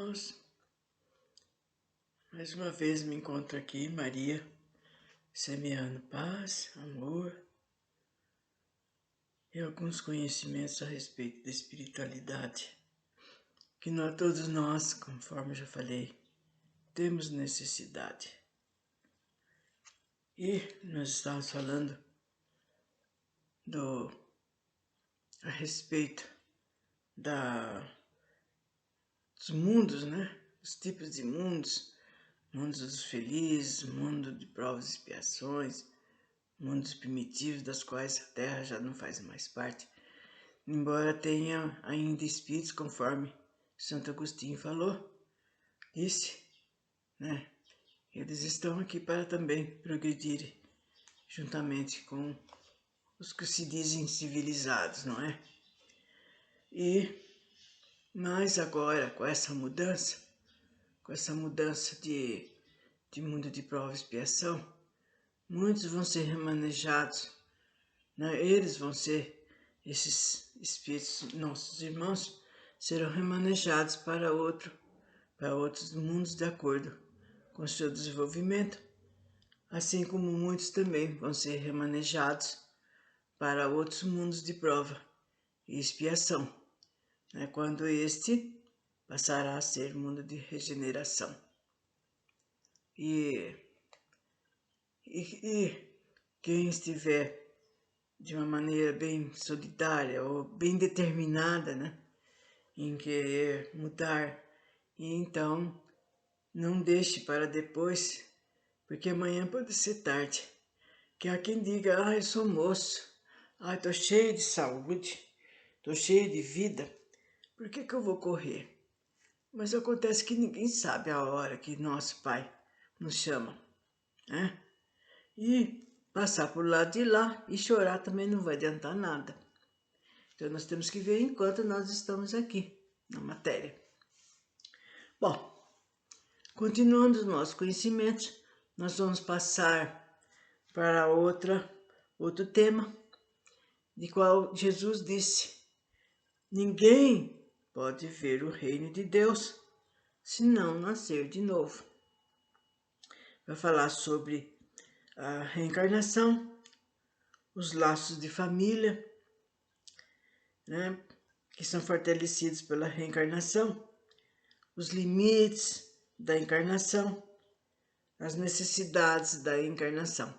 irmãos, mais uma vez me encontro aqui, Maria, semeando paz, amor e alguns conhecimentos a respeito da espiritualidade, que todos nós, conforme eu já falei, temos necessidade. E nós estamos falando a respeito dos mundos, né? Os tipos de mundos, mundos dos felizes, mundo de provas e expiações, mundos primitivos das quais a Terra já não faz mais parte, embora tenha ainda espíritos, conforme Santo Agostinho falou, disse, né? Eles estão aqui para também progredir juntamente com os que se dizem civilizados, não é? Mas agora, com essa mudança de mundo de prova e expiação, muitos vão ser remanejados, né? Eles vão ser, esses espíritos, nossos irmãos, serão remanejados para outros mundos de acordo com o seu desenvolvimento, assim como muitos também vão ser remanejados para outros mundos de prova e expiação, né? Quando este passará a ser mundo de regeneração. E quem estiver de uma maneira bem solidária ou bem determinada, né, em querer mudar, e então não deixe para depois, porque amanhã pode ser tarde. Que há quem diga, eu sou moço, estou cheio de saúde, estou cheio de vida, por que eu vou correr? Mas acontece que ninguém sabe a hora que nosso Pai nos chama, né? E passar por lado de lá e chorar também não vai adiantar nada. Então nós temos que ver enquanto nós estamos aqui, na matéria. Bom, continuando os nossos conhecimentos, nós vamos passar para outro tema, de qual Jesus disse: ninguém pode ver o reino de Deus se não nascer de novo. Vai falar sobre a reencarnação, os laços de família, né, que são fortalecidos pela reencarnação, os limites da encarnação, as necessidades da encarnação.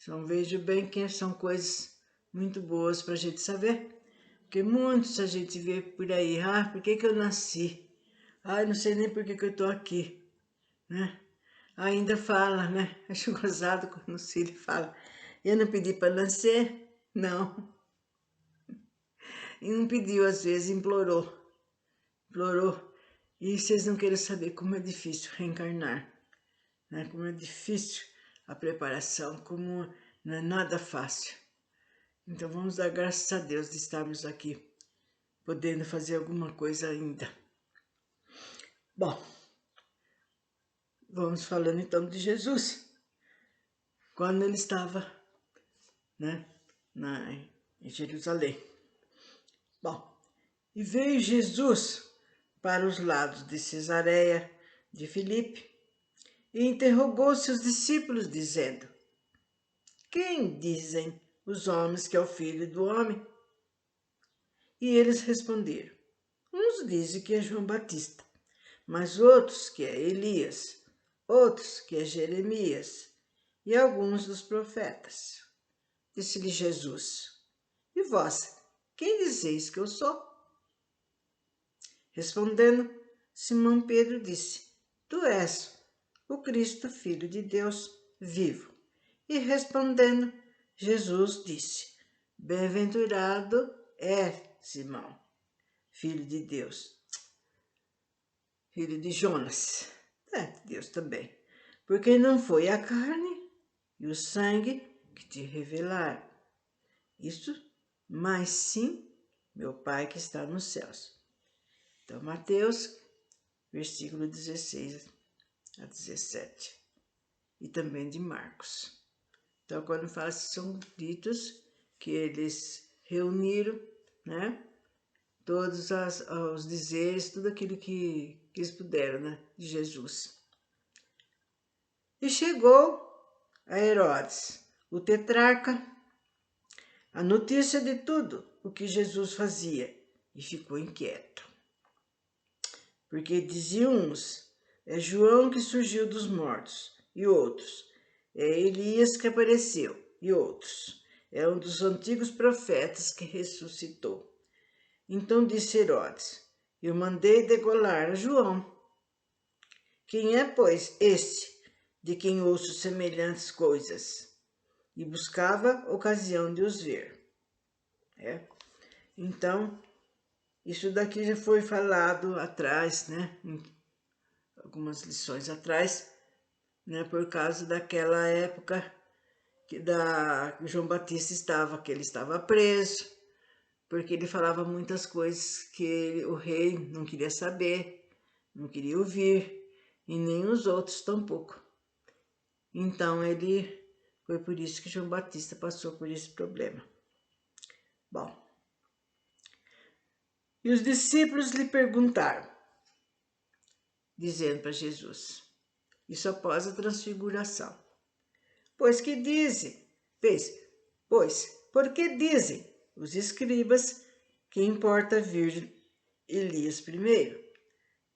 Então vejo bem que são coisas muito boas para a gente saber, porque muitos a gente vê por aí, por que eu nasci? Não sei nem por que eu estou aqui, né? Ainda fala, né? Acho gozado quando o filho fala, eu não pedi para nascer, não. E não pediu, às vezes, implorou. E vocês não querem saber como é difícil reencarnar, né? Como é difícil a preparação, como não é nada fácil. Então vamos dar graças a Deus de estarmos aqui, podendo fazer alguma coisa ainda. Bom, vamos falando então de Jesus, quando ele estava, né, em Jerusalém. Bom, e veio Jesus para os lados de Cesareia de Filipe e interrogou seus discípulos, dizendo: quem dizem os homens que é o Filho do Homem? E eles responderam: uns dizem que é João Batista, mas outros que é Elias, outros que é Jeremias e alguns dos profetas. Disse-lhe Jesus: e vós, quem dizeis que eu sou? Respondendo, Simão Pedro disse: tu és o Cristo, Filho de Deus vivo. E respondendo, Jesus disse: bem-aventurado é Simão, filho de Deus, filho de Jonas, Deus também, porque não foi a carne e o sangue que te revelaram isso, mas sim meu Pai que está nos céus. Então, Mateus, versículo 16 a 17, e também de Marcos. Então, quando fala, são ditos que eles reuniram, né, todos os dizeres, tudo aquilo que que eles puderam, né, de Jesus. E chegou a Herodes, o tetrarca, a notícia de tudo o que Jesus fazia e ficou inquieto. Porque diziam uns, é João que surgiu dos mortos, e outros, é Elias que apareceu, e outros, é um dos antigos profetas que ressuscitou. Então disse Herodes, eu mandei degolar a João. Quem é, pois, este de quem ouço semelhantes coisas? E buscava ocasião de os ver. Então, isso daqui já foi falado atrás, né? Em algumas lições atrás, né? Por causa daquela época que João Batista que ele estava preso, porque ele falava muitas coisas que o rei não queria saber, não queria ouvir, e nem os outros tampouco. Então, foi por isso que João Batista passou por esse problema. Bom, e os discípulos lhe perguntaram, dizendo para Jesus, isso após a transfiguração, pois, por que dizem os escribas que importa vir Elias primeiro?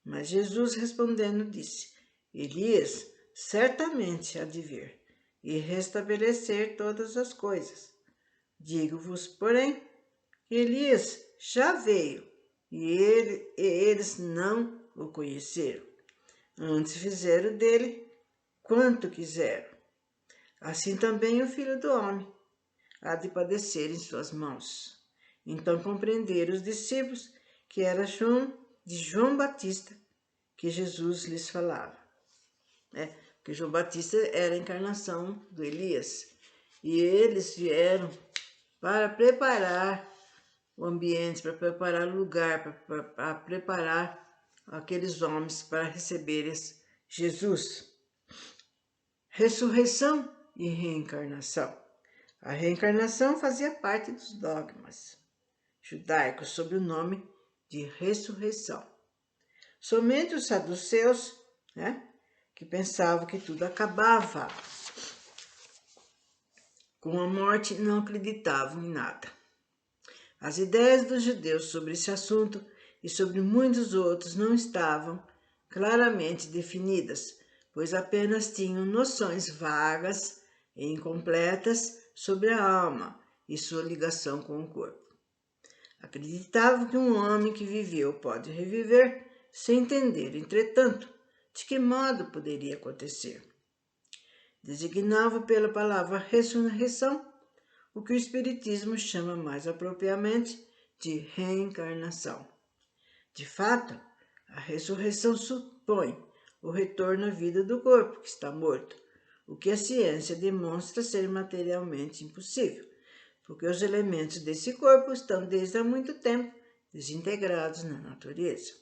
Mas Jesus respondendo disse, Elias certamente há de vir e restabelecer todas as coisas. Digo-vos, porém, que Elias já veio e eles não o conheceram. Antes fizeram dele quanto quiseram. Assim também o Filho do Homem há de padecer em suas mãos. Então compreenderam os discípulos que era de João Batista que Jesus lhes falava. Porque João Batista era a encarnação do Elias. E eles vieram para preparar o ambiente, para preparar o lugar, para preparar aqueles homens para receberem Jesus. Ressurreição e reencarnação. A reencarnação fazia parte dos dogmas judaicos sob o nome de ressurreição. Somente os saduceus, que pensavam que tudo acabava com a morte, não acreditavam em nada. As ideias dos judeus sobre esse assunto e sobre muitos outros não estavam claramente definidas, pois apenas tinham noções vagas e incompletas sobre a alma e sua ligação com o corpo. Acreditavam que um homem que viveu pode reviver, sem entender, entretanto, de que modo poderia acontecer. Designavam pela palavra ressurreição o que o Espiritismo chama mais apropriadamente de reencarnação. De fato, a ressurreição supõe o retorno à vida do corpo que está morto, o que a ciência demonstra ser materialmente impossível, porque os elementos desse corpo estão desde há muito tempo desintegrados na natureza.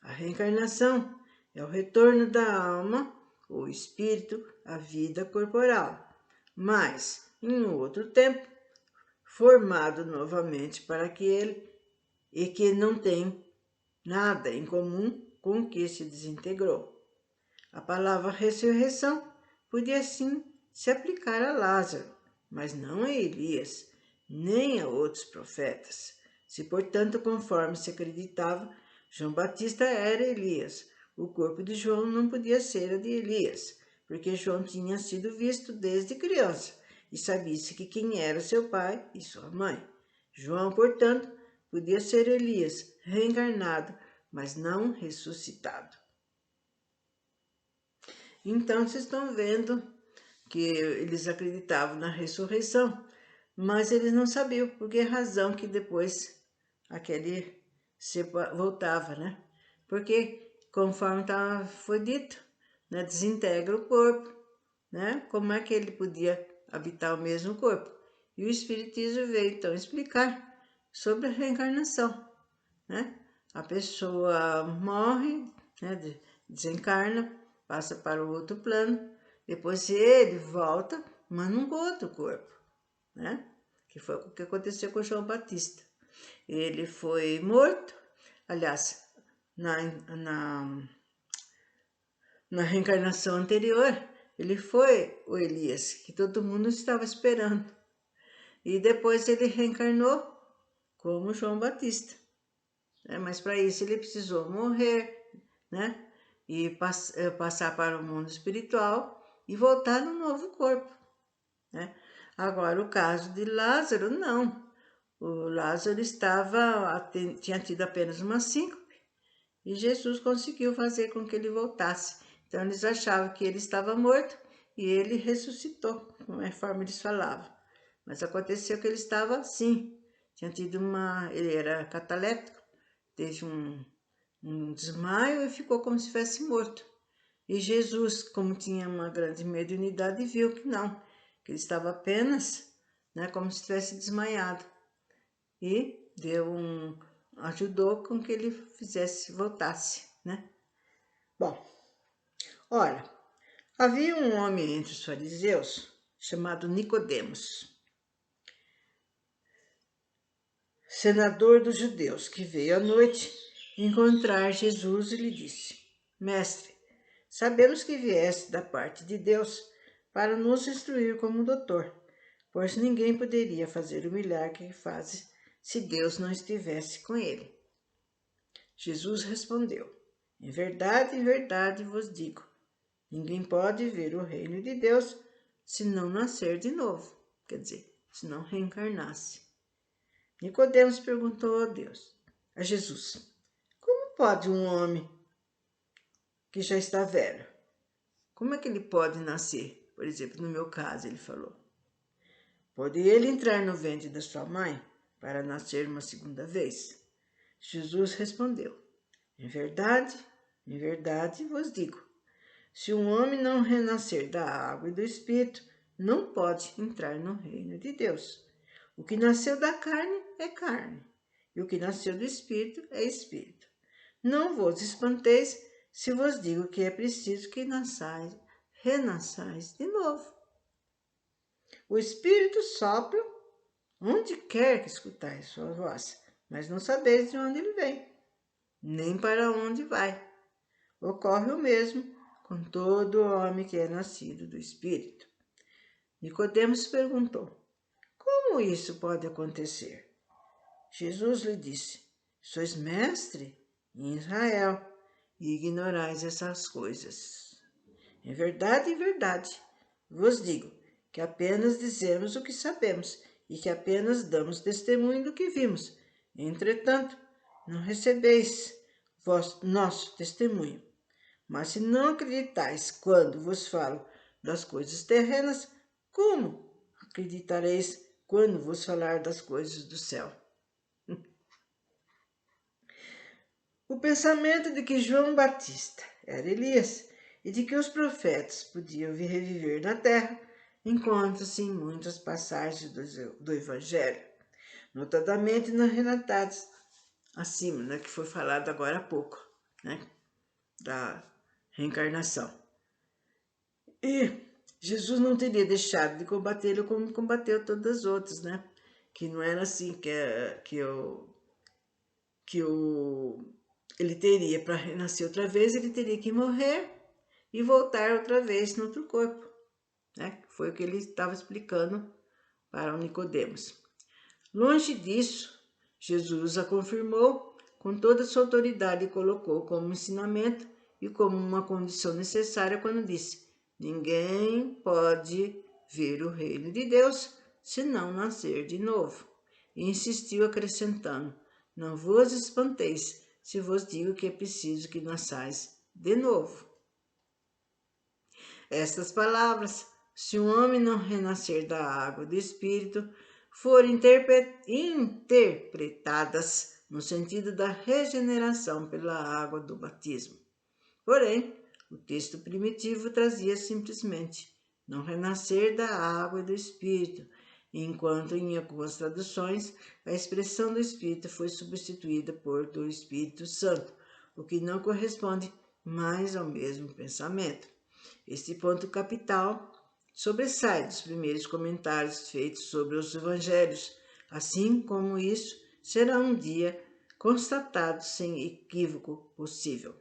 A reencarnação é o retorno da alma ou espírito à vida corporal, mas, em outro tempo, formado novamente para aquele e que não tem nada em comum com o que se desintegrou. A palavra ressurreição podia sim se aplicar a Lázaro, mas não a Elias, nem a outros profetas. Se, portanto, conforme se acreditava, João Batista era Elias, o corpo de João não podia ser a de Elias, porque João tinha sido visto desde criança e sabia-se que quem era seu pai e sua mãe. João, portanto, podia ser Elias, reencarnado, mas não ressuscitado. Então, vocês estão vendo que eles acreditavam na ressurreição, mas eles não sabiam por que razão que depois aquele voltava, né? Porque, conforme foi dito, né, desintegra o corpo, né? Como é que ele podia habitar o mesmo corpo? E o Espiritismo veio, então, explicar sobre a reencarnação, né? A pessoa morre, né, desencarna, passa para o outro plano, depois ele volta, mas num outro corpo, né? Que foi o que aconteceu com João Batista. Ele foi morto, aliás, na reencarnação anterior, ele foi o Elias, que todo mundo estava esperando. E depois ele reencarnou como João Batista. Mas para isso ele precisou morrer, né? E passar para o mundo espiritual e voltar no novo corpo, né? Agora, o caso de Lázaro, não. O Lázaro tinha tido apenas uma síncope e Jesus conseguiu fazer com que ele voltasse. Então, eles achavam que ele estava morto e ele ressuscitou, conforme eles falavam. Mas aconteceu que ele estava, sim, ele era cataléptico, teve um desmaio e ficou como se estivesse morto. E Jesus, como tinha uma grande mediunidade, viu que não, que ele estava apenas, né, como se tivesse desmaiado. E ajudou com que ele voltasse, né? Bom, olha, havia um homem entre os fariseus chamado Nicodemos, senador dos judeus, que veio à noite encontrar Jesus e lhe disse: Mestre, sabemos que vieste da parte de Deus para nos instruir como doutor, pois ninguém poderia fazer o milagre que fazes se Deus não estivesse com ele. Jesus respondeu: em verdade vos digo, ninguém pode ver o reino de Deus se não nascer de novo, quer dizer, se não reencarnasse. Nicodemos perguntou a Jesus: como pode um homem que já está velho, como é que ele pode nascer? Por exemplo, no meu caso, ele falou: pode ele entrar no ventre da sua mãe para nascer uma segunda vez? Jesus respondeu: em verdade vos digo, se um homem não renascer da água e do Espírito, não pode entrar no reino de Deus. O que nasceu da carne é carne, e o que nasceu do Espírito é Espírito. Não vos espanteis se vos digo que é preciso que renasçais de novo. O Espírito sopra onde quer que escutais sua voz, mas não sabeis de onde ele vem, nem para onde vai. Ocorre o mesmo com todo homem que é nascido do Espírito. Nicodemos perguntou: como isso pode acontecer? Jesus lhe disse: sois mestre em Israel e ignorais essas coisas. Em verdade, vos digo que apenas dizemos o que sabemos e que apenas damos testemunho do que vimos. Entretanto, não recebeis nosso testemunho. Mas se não acreditais quando vos falo das coisas terrenas, como acreditareis quando vos falar das coisas do céu? O pensamento de que João Batista era Elias e de que os profetas podiam reviver na terra encontra-se em muitas passagens do Evangelho, notadamente nas relatadas acima, né, que foi falado agora há pouco, né, da reencarnação. E Jesus não teria deixado de combatê-lo como combateu todas as outras, né? Que não era assim ele teria, para renascer outra vez, ele teria que morrer e voltar outra vez no outro corpo, né? Foi o que ele estava explicando para o Nicodemos. Longe disso, Jesus a confirmou com toda a sua autoridade e colocou como ensinamento e como uma condição necessária quando disse: ninguém pode ver o reino de Deus se não nascer de novo. E insistiu acrescentando: não vos espanteis se vos digo que é preciso que nasçais de novo. Estas palavras, se um homem não renascer da água e do Espírito, foram interpretadas no sentido da regeneração pela água do batismo. Porém, o texto primitivo trazia simplesmente não renascer da água e do Espírito, enquanto em algumas traduções a expressão do Espírito foi substituída por do Espírito Santo, o que não corresponde mais ao mesmo pensamento. Este ponto capital sobressai dos primeiros comentários feitos sobre os evangelhos, assim como isso será um dia constatado sem equívoco possível.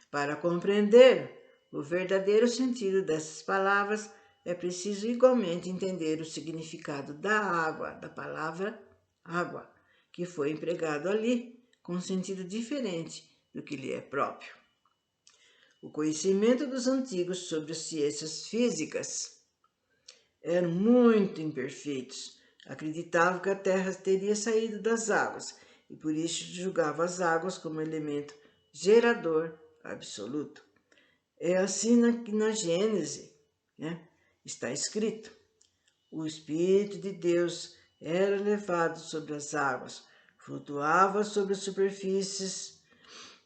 Para compreender o verdadeiro sentido dessas palavras, é preciso igualmente entender o significado da água, da palavra água, que foi empregado ali com um sentido diferente do que lhe é próprio. O conhecimento dos antigos sobre as ciências físicas eram muito imperfeitos. Acreditavam que a Terra teria saído das águas e por isso julgavam as águas como elemento gerador absoluto. É assim na Gênese, está escrito: o Espírito de Deus era levado sobre as águas, flutuava sobre as superfícies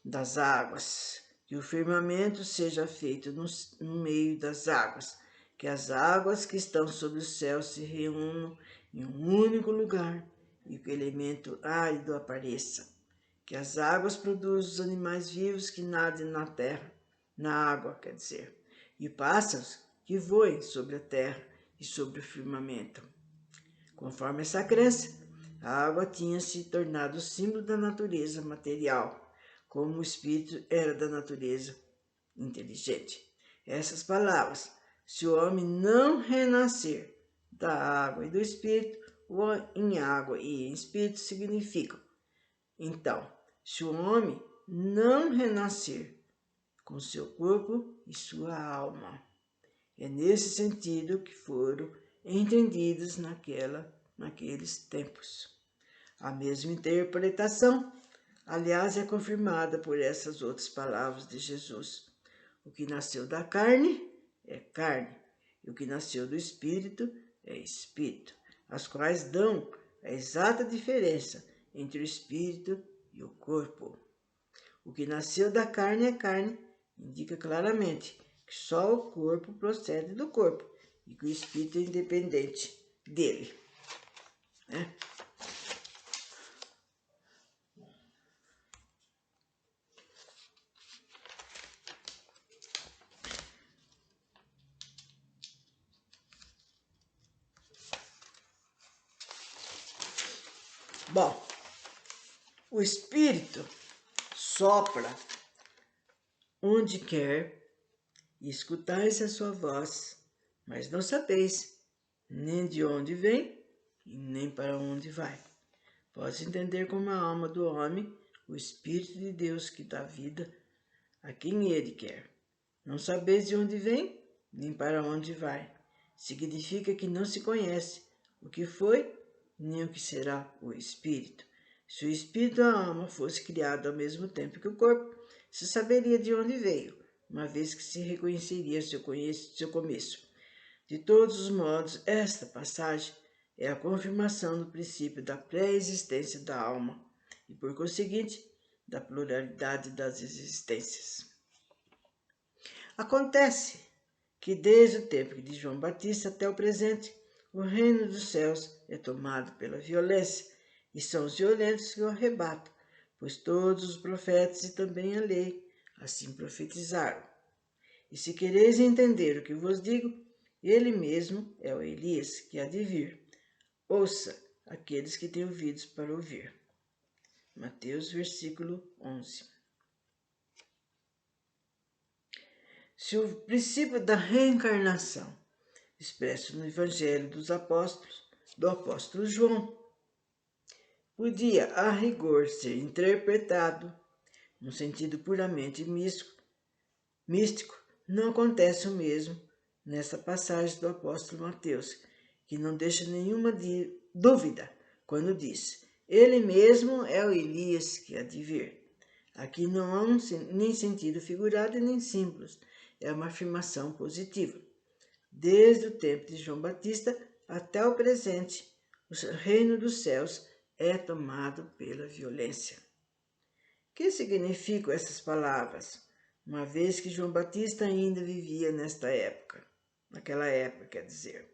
das águas. Que o firmamento seja feito no meio das águas, que as águas que estão sobre o céu se reúnam em um único lugar e que o elemento árido apareça. Que as águas produzam os animais vivos que nadem na terra, na água, quer dizer, e pássaros que voem sobre a terra e sobre o firmamento. Conforme essa crença, a água tinha se tornado símbolo da natureza material, como o espírito era da natureza inteligente. Essas palavras, se o homem não renascer da água e do espírito, ou em água e em espírito, significam. Então, se o homem não renascer com seu corpo e sua alma, é nesse sentido que foram entendidos naqueles tempos. A mesma interpretação, aliás, é confirmada por essas outras palavras de Jesus. O que nasceu da carne é carne, e o que nasceu do espírito é espírito, as quais dão a exata diferença entre o espírito e o corpo. O que nasceu da carne é carne, indica claramente que só o corpo procede do corpo e que o espírito é independente dele. Bom, o Espírito sopra onde quer e escutais a sua voz, mas não sabeis nem de onde vem e nem para onde vai. Pode entender como a alma do homem, o Espírito de Deus que dá vida a quem ele quer. Não sabeis de onde vem nem para onde vai. Significa que não se conhece o que foi nem o que será o Espírito. Se o Espírito e a alma fosse criado ao mesmo tempo que o corpo, se saberia de onde veio, uma vez que se reconheceria seu começo. De todos os modos, esta passagem é a confirmação do princípio da pré-existência da alma e, por conseguinte, da pluralidade das existências. Acontece que desde o tempo de João Batista até o presente, o reino dos céus é tomado pela violência, e são os violentos que o arrebatam, pois todos os profetas e também a lei assim profetizaram. E se quereis entender o que vos digo, ele mesmo é o Elias que há de vir. Ouça aqueles que têm ouvidos para ouvir. Mateus, versículo 11. Se o princípio da reencarnação, expresso no Evangelho do apóstolo João, podia, a rigor, ser interpretado no sentido puramente místico, não acontece o mesmo nessa passagem do apóstolo Mateus, que não deixa nenhuma dúvida quando diz: ele mesmo é o Elias que há de vir. Aqui não há nem sentido figurado e nem simples, é uma afirmação positiva. Desde o tempo de João Batista até o presente, o reino dos céus é tomado pela violência. O que significam essas palavras, uma vez que João Batista ainda vivia naquela época, quer dizer.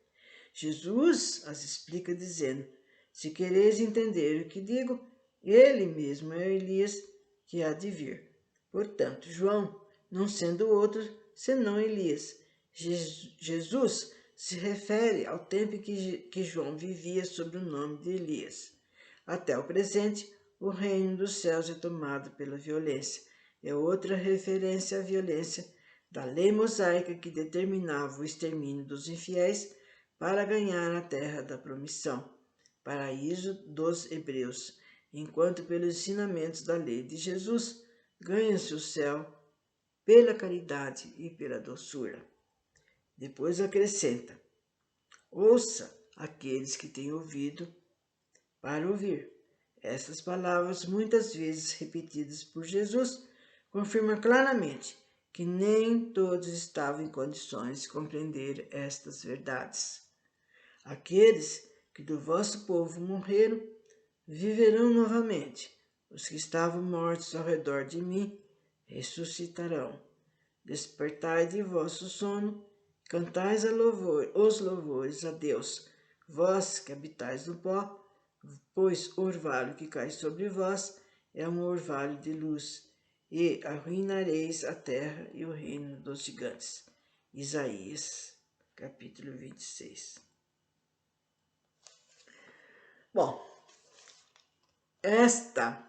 Jesus as explica dizendo: se quereis entender o que digo, ele mesmo é Elias que há de vir. Portanto, João, não sendo outro senão Elias, Jesus se refere ao tempo em que João vivia sob o nome de Elias. Até o presente, o reino dos céus é tomado pela violência. É outra referência à violência da lei mosaica que determinava o extermínio dos infiéis para ganhar a terra da promissão, paraíso dos hebreus, enquanto pelos ensinamentos da lei de Jesus ganha-se o céu pela caridade e pela doçura. Depois acrescenta: ouça aqueles que têm ouvido para ouvir. Essas palavras, muitas vezes repetidas por Jesus, confirmam claramente que nem todos estavam em condições de compreender estas verdades. Aqueles que do vosso povo morreram, viverão novamente. Os que estavam mortos ao redor de mim ressuscitarão. Despertai de vosso sono, cantais os louvores a Deus, vós que habitais no pó, pois o orvalho que cai sobre vós é um orvalho de luz, e arruinareis a terra e o reino dos gigantes. Isaías, capítulo 26. Bom, esta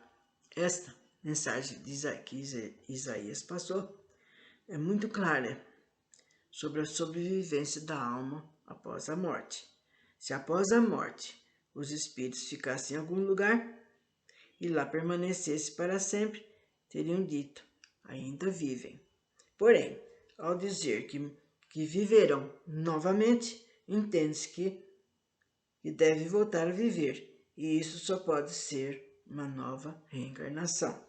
mensagem que Isaías passou é muito clara sobre a sobrevivência da alma após a morte. Se após a morte os espíritos ficassem em algum lugar e lá permanecessem para sempre, teriam dito: ainda vivem. Porém, ao dizer que viverão novamente, entende-se que deve voltar a viver, e isso só pode ser uma nova reencarnação.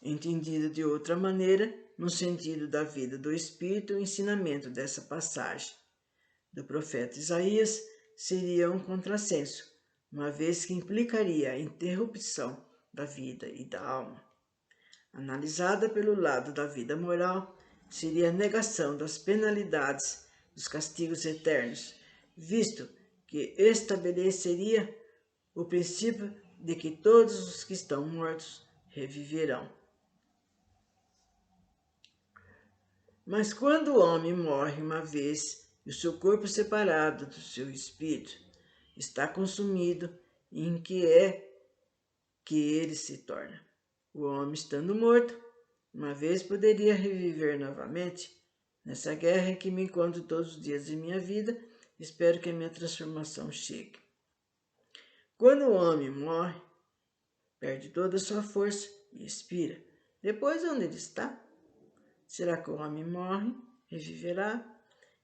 Entendido de outra maneira, no sentido da vida do espírito, o ensinamento dessa passagem do profeta Isaías seria um contrassenso, uma vez que implicaria a interrupção da vida e da alma. Analisada pelo lado da vida moral, seria a negação das penalidades, dos castigos eternos, visto que estabeleceria o princípio de que todos os que estão mortos reviverão. Mas quando o homem morre uma vez e o seu corpo separado do seu espírito está consumido, em que é que ele se torna? O homem, estando morto, uma vez poderia reviver novamente. Nessa guerra em que me encontro todos os dias de minha vida, espero que a minha transformação chegue. Quando o homem morre, perde toda a sua força e expira. Depois, onde ele está? Será que o homem morre, reviverá?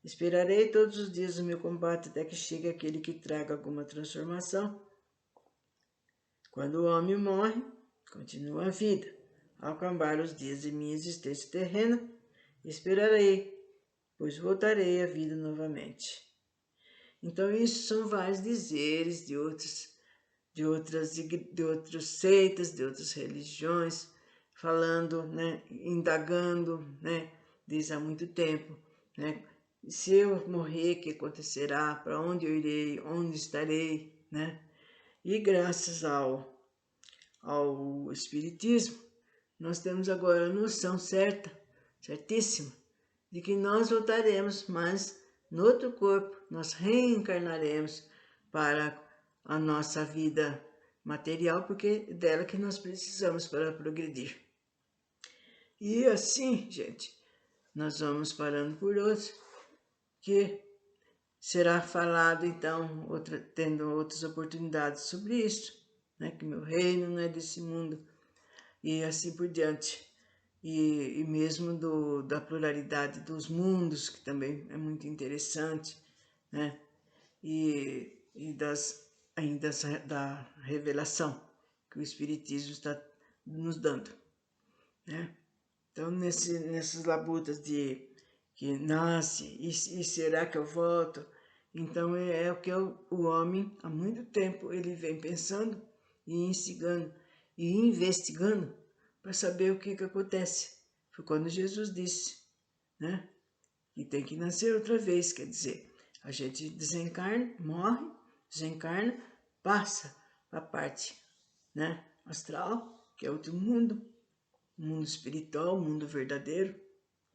Esperarei todos os dias o meu combate até que chegue aquele que traga alguma transformação. Quando o homem morre, continua a vida. Ao acabar os dias de minha existência terrena, esperarei, pois voltarei à vida novamente. Então, isso são vários dizeres de outras seitas, de outras religiões, falando, indagando, desde há muito tempo, se eu morrer, o que acontecerá, para onde eu irei, onde estarei, E graças ao Espiritismo, nós temos agora a noção certíssima, de que nós voltaremos, mas no outro corpo, nós reencarnaremos para a nossa vida material, porque é dela que nós precisamos para progredir. E assim, gente, nós vamos parando por hoje, que será falado, então, tendo outras oportunidades sobre isso, que meu reino não é desse mundo, e assim por diante. E mesmo da pluralidade dos mundos, que também é muito interessante, e ainda da revelação que o Espiritismo está nos dando, Então, nessas labutas de que nasce, e será que eu volto? Então, é o que o homem, há muito tempo, ele vem pensando e instigando e investigando para saber o que acontece. Foi quando Jesus disse, que tem que nascer outra vez, quer dizer, a gente desencarna, morre, desencarna, passa para a parte astral, que é outro mundo, o mundo espiritual, o mundo verdadeiro,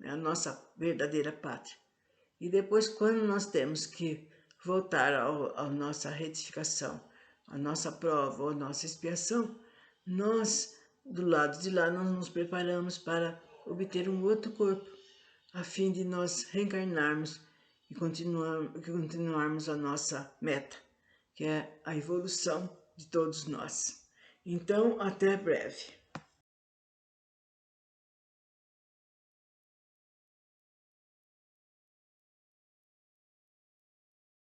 a nossa verdadeira pátria. E depois, quando nós temos que voltar à nossa retificação a nossa prova ou a nossa expiação, nós, do lado de lá, nós nos preparamos para obter um outro corpo, a fim de nós reencarnarmos e continuarmos a nossa meta, que é a evolução de todos nós. Então, até breve.